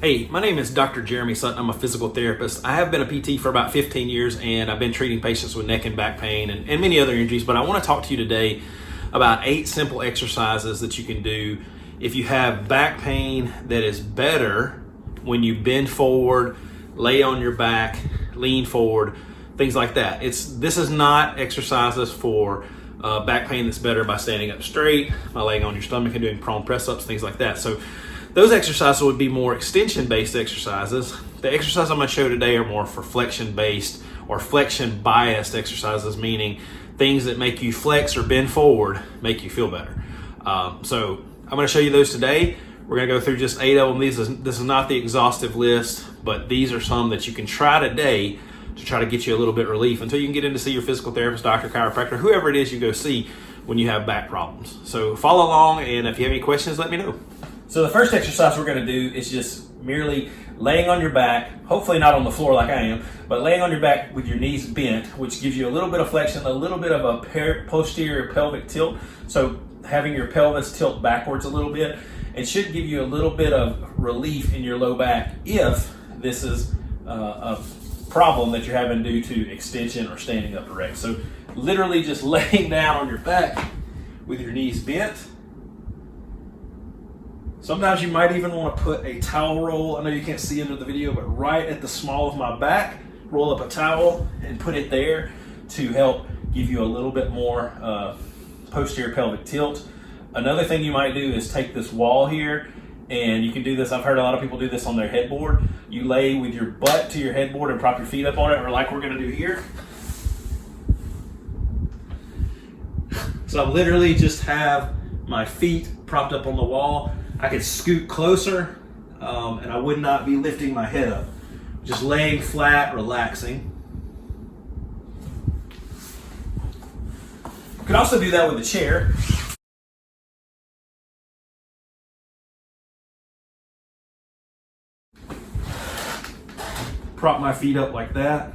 Hey, my name is Dr. Jeremy Sutton. I'm a physical therapist. I have been a PT for about 15 years and I've been treating patients with neck and back pain and many other injuries, but I want to talk to you today about 8 simple exercises that you can do if you have back pain that is better when you bend forward, lay on your back, lean forward, things like that. This is not exercises for back pain that's better by standing up straight, by laying on your stomach and doing prone press-ups, things like that. So those exercises would be more extension-based exercises. The exercises I'm going to show today are more for flexion-based or flexion-biased exercises, meaning things that make you flex or bend forward make you feel better. So I'm going to show you those today. We're going to go through just 8 of them. This is not the exhaustive list, but these are some that you can try today to try to get you a little bit of relief until you can get in to see your physical therapist, doctor, chiropractor, whoever it is you go see when you have back problems. So follow along, and if you have any questions, let me know. So the first exercise we're going to do is just merely laying on your back, hopefully not on the floor like I am, but laying on your back with your knees bent, which gives you a little bit of flexion, a little bit of a posterior pelvic tilt. So having your pelvis tilt backwards a little bit, it should give you a little bit of relief in your low back if this is a problem that you're having due to extension or standing up erect. So literally just laying down on your back with your knees bent. Sometimes you might even want to put a towel roll, I know you can't see under the video, but right at the small of my back, roll up a towel and put it there to help give you a little bit more posterior pelvic tilt. Another thing you might do is take this wall here, and you can do this, I've heard a lot of people do this on their headboard. You lay with your butt to your headboard and prop your feet up on it, or like we're going to do here. So I literally just have my feet propped up on the wall. I could scoot closer and I would not be lifting my head up. Just laying flat, relaxing. You could also do that with a chair. Prop my feet up like that.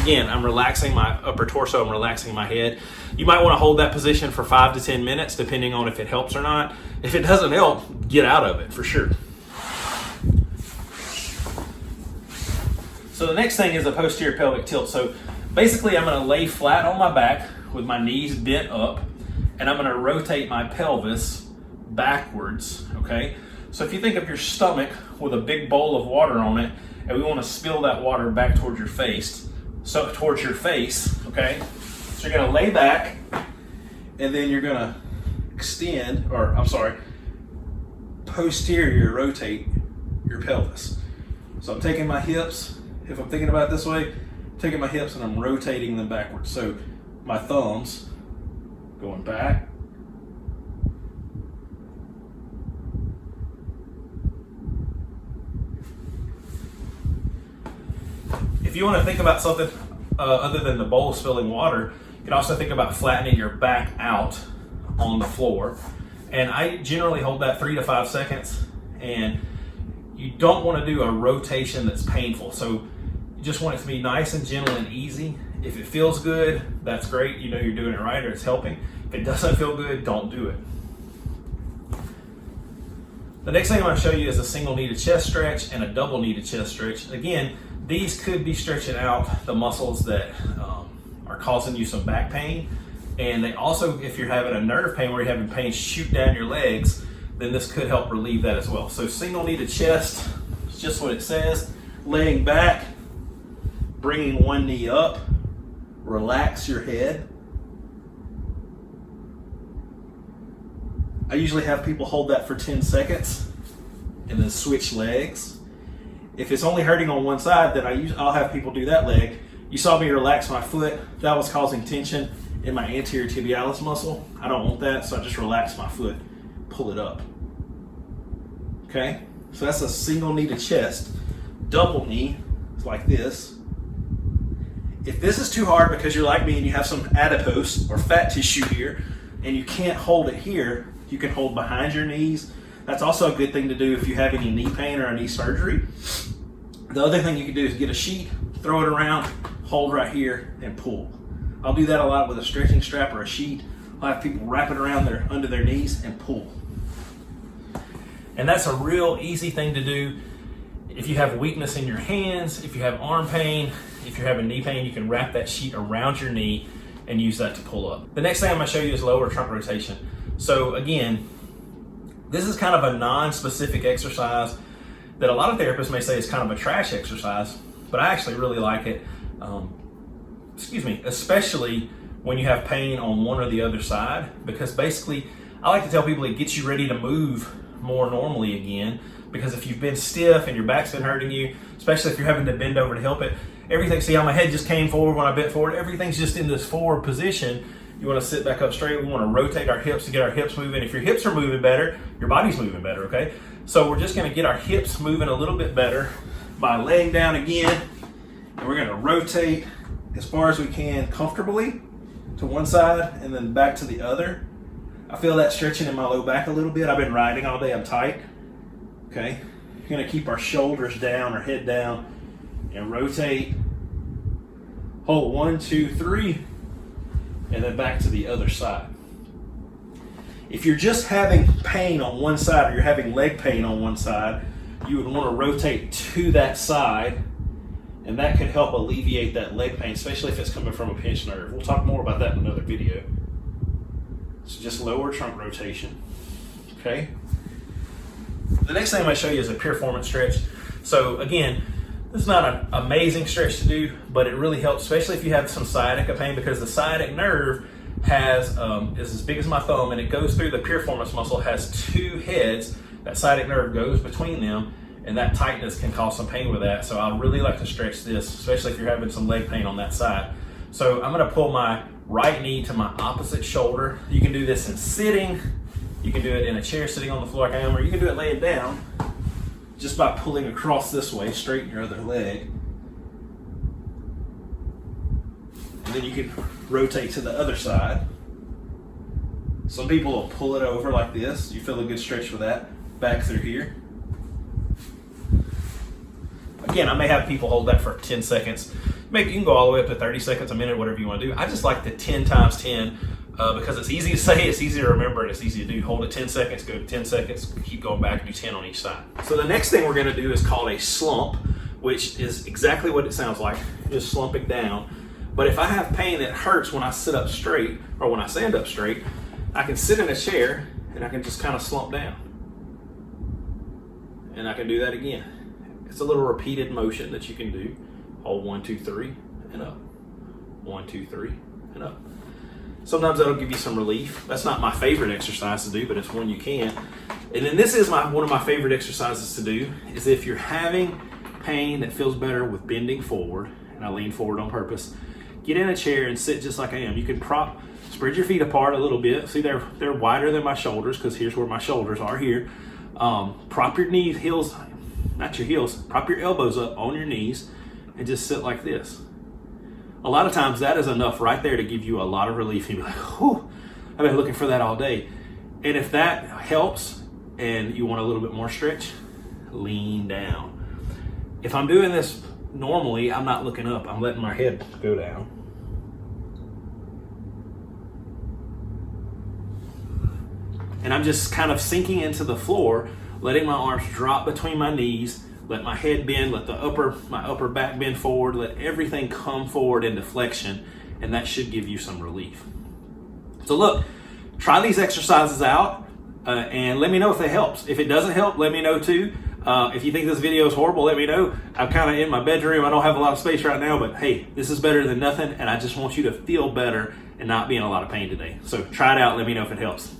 Again, I'm relaxing my upper torso, I'm relaxing my head. You might want to hold that position for 5 to 10 minutes, depending on if it helps or not. If it doesn't help, get out of it for sure. So the next thing is a posterior pelvic tilt. So basically I'm going to lay flat on my back with my knees bent up, and I'm going to rotate my pelvis backwards, okay? So if you think of your stomach with a big bowl of water on it, and we want to spill that water back towards your face, okay? So you're going to lay back, and then you're going to extend, posterior rotate your pelvis. So I'm taking my hips, if I'm thinking about it this way, I'm taking my hips and I'm rotating them backwards. So my thumbs going back, if you want to think about something other than the bowl spilling water, you can also think about flattening your back out on the floor. And I generally hold that 3 to 5 seconds, and you don't want to do a rotation that's painful. So you just want it to be nice and gentle and easy. If it feels good, that's great. You know you're doing it right or it's helping. If it doesn't feel good, don't do it. The next thing I'm going to show you is a single knee to chest stretch and a double knee to chest stretch. Again, these could be stretching out the muscles that are causing you some back pain. And they also, if you're having a nerve pain where you're having pain shoot down your legs, then this could help relieve that as well. So single knee to chest, it's just what it says. Laying back, bringing one knee up, relax your head. I usually have people hold that for 10 seconds and then switch legs. If it's only hurting on one side, then I'll have people do that leg. You saw me relax my foot. That was causing tension in my anterior tibialis muscle. I don't want that, so I just relax my foot, pull it up. Okay, so that's a single knee to chest. Double knee is like this. If this is too hard because you're like me and you have some adipose or fat tissue here and you can't hold it here, you can hold behind your knees. That's also a good thing to do if you have any knee pain or a knee surgery. The other thing you can do is get a sheet, throw it around, hold right here, and pull. I'll do that a lot with a stretching strap or a sheet. I'll have people wrap it around under their knees and pull. And that's a real easy thing to do. If you have weakness in your hands, if you have arm pain, if you're having knee pain, you can wrap that sheet around your knee and use that to pull up. The next thing I'm gonna show you is lower trunk rotation. So again, this is kind of a non-specific exercise that a lot of therapists may say is kind of a trash exercise, but I actually really like it, especially when you have pain on one or the other side, because basically I like to tell people it gets you ready to move more normally again, because if you've been stiff and your back's been hurting you, especially if you're having to bend over to help it, everything, see how my head just came forward when I bent forward, everything's just in this forward position. You want to sit back up straight. We want to rotate our hips to get our hips moving. If your hips are moving better, your body's moving better, okay? So we're just going to get our hips moving a little bit better by laying down again, and we're going to rotate as far as we can comfortably to one side and then back to the other. I feel that stretching in my low back a little bit. I've been riding all day, I'm tight. Okay, we're gonna keep our shoulders down, our head down, and rotate. Hold 1, 2, 3, and then back to the other side. If you're just having pain on one side or you're having leg pain on one side, you would want to rotate to that side, and that could help alleviate that leg pain, especially if it's coming from a pinched nerve. We'll talk more about that in another video. So just lower trunk rotation, okay? The next thing I'm going to show you is a piriformist stretch. So again, this is not an amazing stretch to do, but it really helps, especially if you have some sciatica pain, because the sciatic nerve has is as big as my thumb, and it goes through the piriformis muscle, has 2 heads. That sciatic nerve goes between them, and that tightness can cause some pain with that. So I really like to stretch this, especially if you're having some leg pain on that side. So I'm going to pull my right knee to my opposite shoulder. You can do this in sitting. You can do it in a chair sitting on the floor like I am, or you can do it laying down just by pulling across this way, straighten your other leg. And then you can rotate to the other side. Some people will pull it over like this. You feel a good stretch with that. Back through here. Again, I may have people hold that for 10 seconds. Maybe you can go all the way up to 30 seconds, a minute, whatever you want to do. I just like the 10 times 10 because it's easy to say, it's easy to remember, and it's easy to do. Hold it 10 seconds, go to 10 seconds, keep going back and do 10 on each side. So the next thing we're going to do is called a slump, which is exactly what it sounds like, just slumping down. But if I have pain that hurts when I sit up straight or when I stand up straight, I can sit in a chair and I can just kind of slump down. And I can do that again. It's a little repeated motion that you can do. Hold 1, 2, 3, and up. 1, 2, 3, and up. Sometimes that'll give you some relief. That's not my favorite exercise to do, but it's one you can. And then this is one of my favorite exercises to do, is if you're having pain that feels better with bending forward, and I lean forward on purpose, get in a chair and sit just like I am. You can spread your feet apart a little bit. See, they're wider than my shoulders, because here's where my shoulders are here. Prop your knees, heels, not your heels, prop your elbows up on your knees and just sit like this. A lot of times that is enough right there to give you a lot of relief. You'll be like, whew, I've been looking for that all day. And if that helps and you want a little bit more stretch, lean down. If I'm doing this normally, I'm not looking up. I'm letting my head go down. And I'm just kind of sinking into the floor, letting my arms drop between my knees, let my head bend, let my upper back bend forward, let everything come forward into flexion, and that should give you some relief. So look, try these exercises out and let me know if it helps. If it doesn't help, let me know too. If you think this video is horrible, let me know. I'm kind of in my bedroom. I don't have a lot of space right now, but hey, this is better than nothing, and I just want you to feel better and not be in a lot of pain today. So try it out. Let me know if it helps.